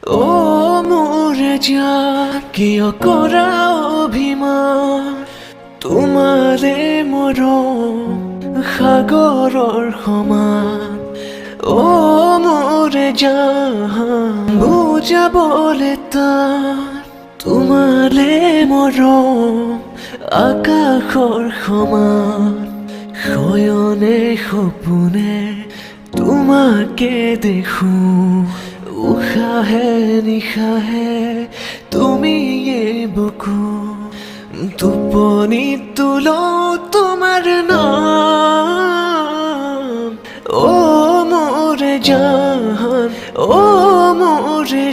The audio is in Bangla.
ও মোরে জান কিয় কৰা অভিমান তোমাৰে মৰম সাগৰৰ সমান ও মোরে জান বুজাবলে টান তোমাৰে মৰম আকাশৰ সমান শয়নে সপোনে তোমাকে দেখো উশাহে নিশাহে তুমিয়ে বুকু টোপনি তুলো তোমার নাম ও মোরে জান ও মোরে